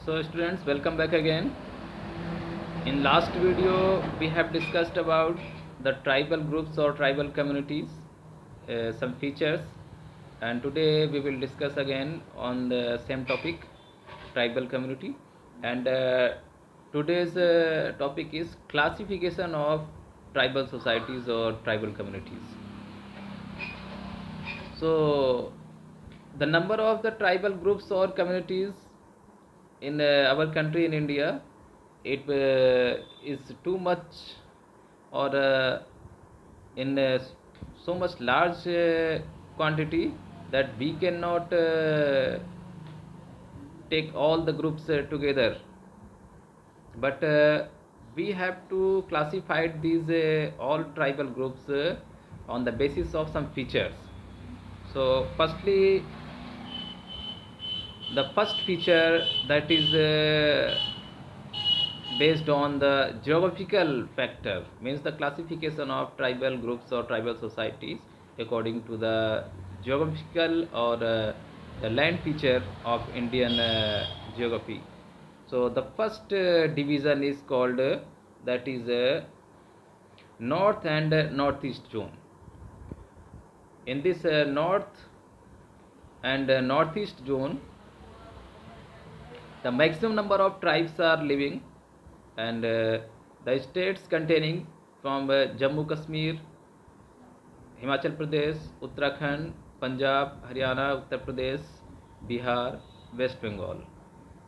So students, welcome back again. In last video we have discussed about the tribal groups or tribal communities, some features, and today we will discuss again on the same topic, tribal community. And today's topic is classification of tribal societies or tribal communities. So the number of the tribal groups or communities in our country in India, it is too much, or in so much large quantity that we cannot take all the groups together, but we have to classify these all tribal groups on the basis of some features. So firstly, the first feature, that is based on the geographical factor, means the classification of tribal groups or tribal societies according to the geographical or the land feature of Indian geography. So the first division is called that is north and northeast zone. In this north and northeast zone, the maximum number of tribes are living, and the states containing from Jammu Kashmir, Himachal Pradesh, Uttarakhand, Punjab, Haryana, Uttar Pradesh, Bihar, West Bengal,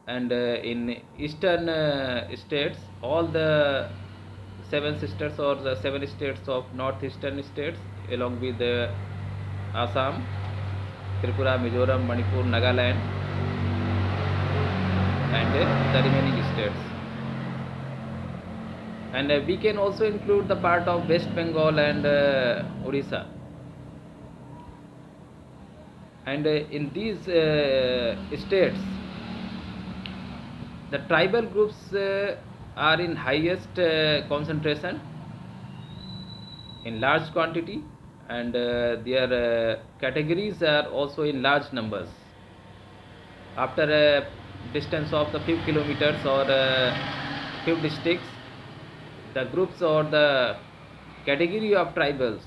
and in eastern states, all the seven sisters or the seven states of northeastern states, along with Assam, Tripura, Mizoram, Manipur, Nagaland, and the remaining states. And we can also include the part of West Bengal and Odisha. And in these states, the tribal groups are in highest concentration, in large quantity, and their categories are also in large numbers. After a distance of the few kilometers or few districts, the groups or the category of tribals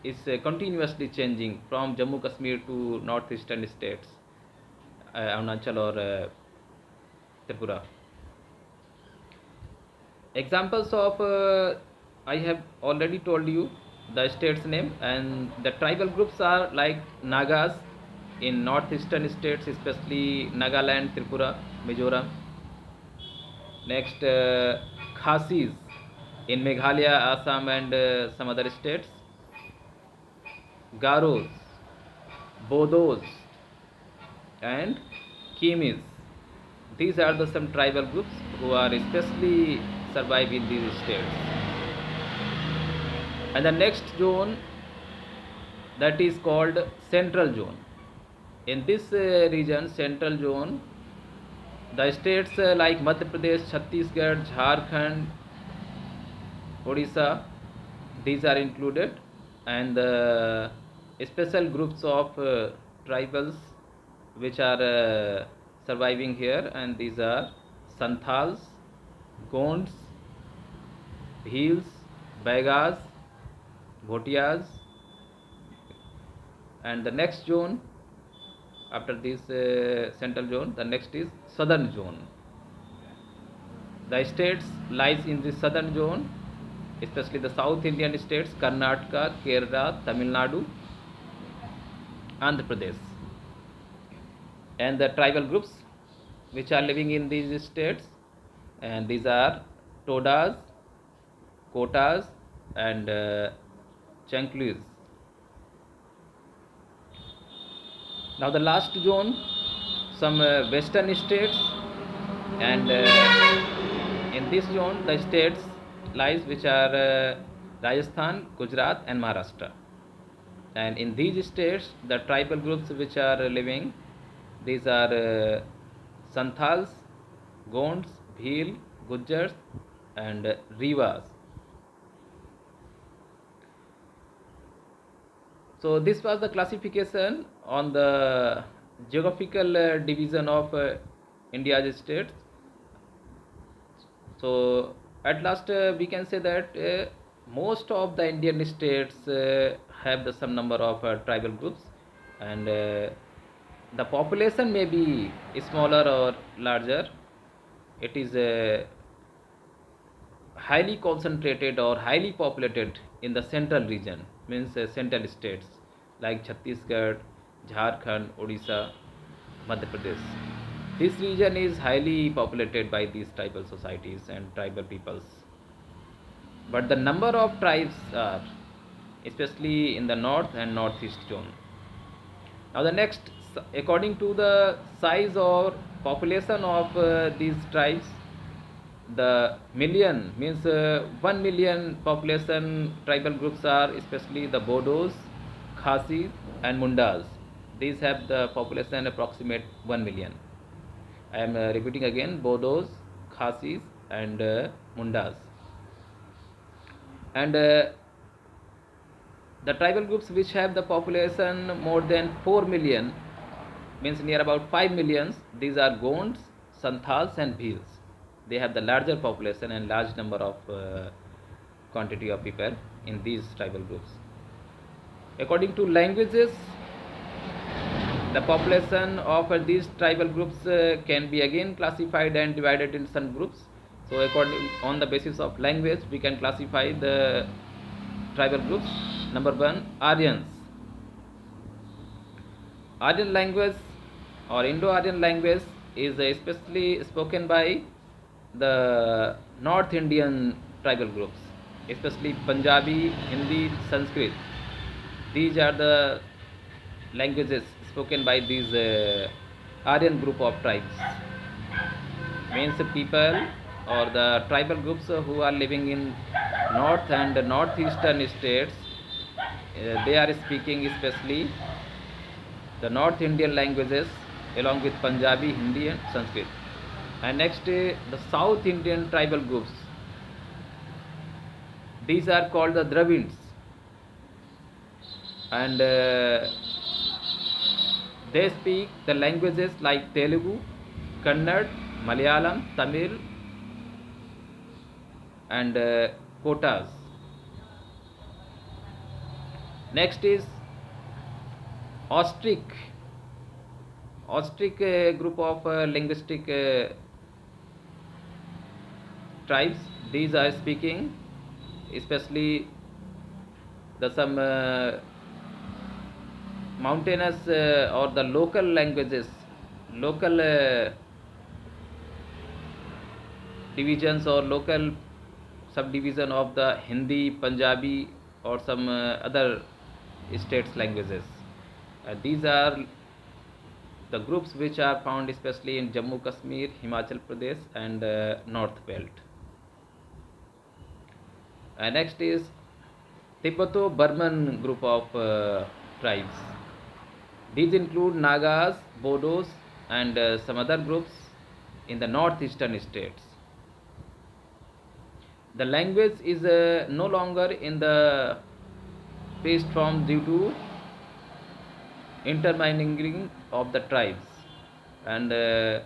is continuously changing from Jammu Kashmir to northeastern states, Arunachal or Tripura. Examples of I have already told you the state's name, and the tribal groups are like Nagas in northeastern states, especially Nagaland, Tripura, Mizoram. Next, Khasis in Meghalaya, Assam, and some other states. Garos, Bodos, and Kimis. These are the some tribal groups who are especially survive in these states. And the next zone, that is called Central Zone. In this region, Central Zone, the states like Madhya Pradesh, Chhattisgarh, Jharkhand, Odisha, these are included, and special groups of tribals which are surviving here, and these are Santhals, Gonds, Bhils, Baigas, Bhotias. And the next zone after this central zone, the next is southern zone. The states lies in the southern zone, especially the South Indian states, Karnataka, Kerala, Tamil Nadu, Andhra Pradesh. And the tribal groups which are living in these states, and these are Todas, Kotas, and Chanklis. Now the last zone, some western states, and in this zone the states lies which are Rajasthan, Gujarat, and Maharashtra. And in these states, the tribal groups which are living, these are Santhals, Gonds, Bhil, Gujjars, and Rivas. So this was the classification on the geographical division of India's states. So at last we can say that most of the Indian states have the some number of tribal groups, and the population may be smaller or larger. It is highly concentrated or highly populated in the central region, means central states like Chhattisgarh, Jharkhand, Odisha, Madhya Pradesh. This region is highly populated by these tribal societies and tribal peoples. But the number of tribes are especially in the north and northeast zone. Now the next, according to the size or population of these tribes, the million means 1 million population tribal groups are especially the Bodos, Khasis and Mundas. These have the population approximate 1 million. I am repeating again: Bodos, Khasis and Mundas. And the tribal groups which have the population more than 4 million, means near about 5 millions, these are Gonds, Santhals and Bhils. They have the larger population and large number of quantity of people in these tribal groups. According to languages, the population of these tribal groups can be again classified and divided in some groups. So according on the basis of language, we can classify the tribal groups. Number 1, Aryans. Aryan language or Indo-Aryan language is especially spoken by the North Indian tribal groups, especially Punjabi, Hindi, Sanskrit. These are the languages spoken by these Aryan group of tribes. Means people or the tribal groups who are living in north and northeastern states, they are speaking especially the North Indian languages along with Punjabi, Hindi and Sanskrit. And next, the South Indian tribal groups. These are called the Dravids, and they speak the languages like Telugu, Kannada, Malayalam, Tamil and Kotas. Next is Austric group of linguistic tribes. These are speaking especially the some mountainous or the local languages, local divisions or local subdivision of the Hindi, Punjabi or some other states languages. These are the groups which are found especially in Jammu Kashmir, Himachal Pradesh and North Belt. Next is Tibeto-Burman group of tribes. These include Nagas, Bodos and some other groups in the northeastern states. The language is no longer in the paste form due to intermingling of the tribes, and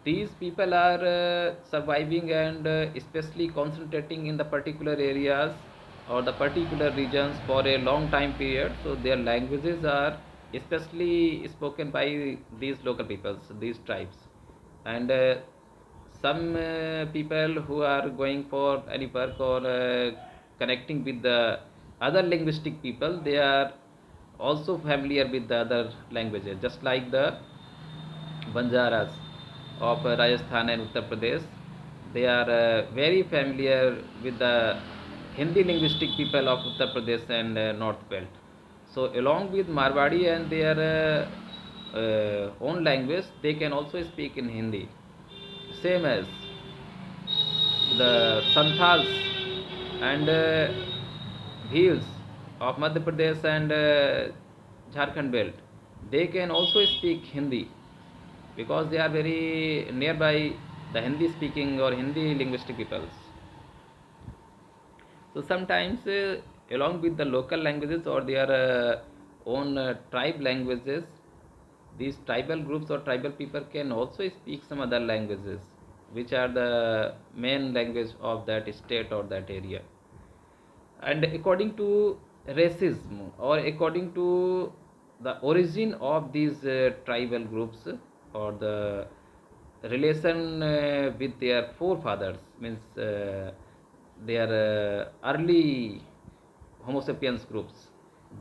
these people are surviving and especially concentrating in the particular areas or the particular regions for a long time period. So their languages are especially spoken by these local peoples, these tribes. And some people who are going for any work or connecting with the other linguistic people, they are also familiar with the other languages, just like the Banjaras of Rajasthan and Uttar Pradesh. They are very familiar with the Hindi linguistic people of Uttar Pradesh and North Belt. So along with Marwadi and their own language, they can also speak in Hindi. Same as the Santhals and Bhils of Madhya Pradesh and Jharkhand belt, they can also speak Hindi because they are very nearby the Hindi speaking or Hindi linguistic peoples. So sometimes along with the local languages or their own tribe languages, these tribal groups or tribal people can also speak some other languages which are the main language of that state or that area. And according to racism, or according to the origin of these tribal groups, or the relation with their forefathers, means their early homo sapiens groups,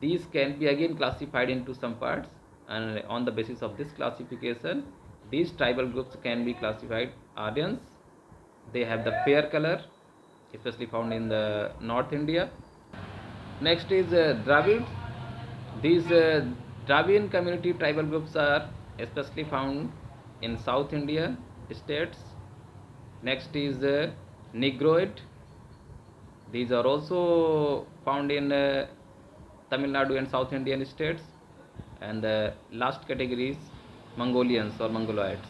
these can be again classified into some parts, and on the basis of this classification, these tribal groups can be classified. Aryans, they have the fair color, especially found in the North India. Next is Dravids. These Dravidian community tribal groups are especially found in South India states. Next is Negroid. These are also found in Tamil Nadu and South Indian states. And the last category is Mongolians or Mongoloids.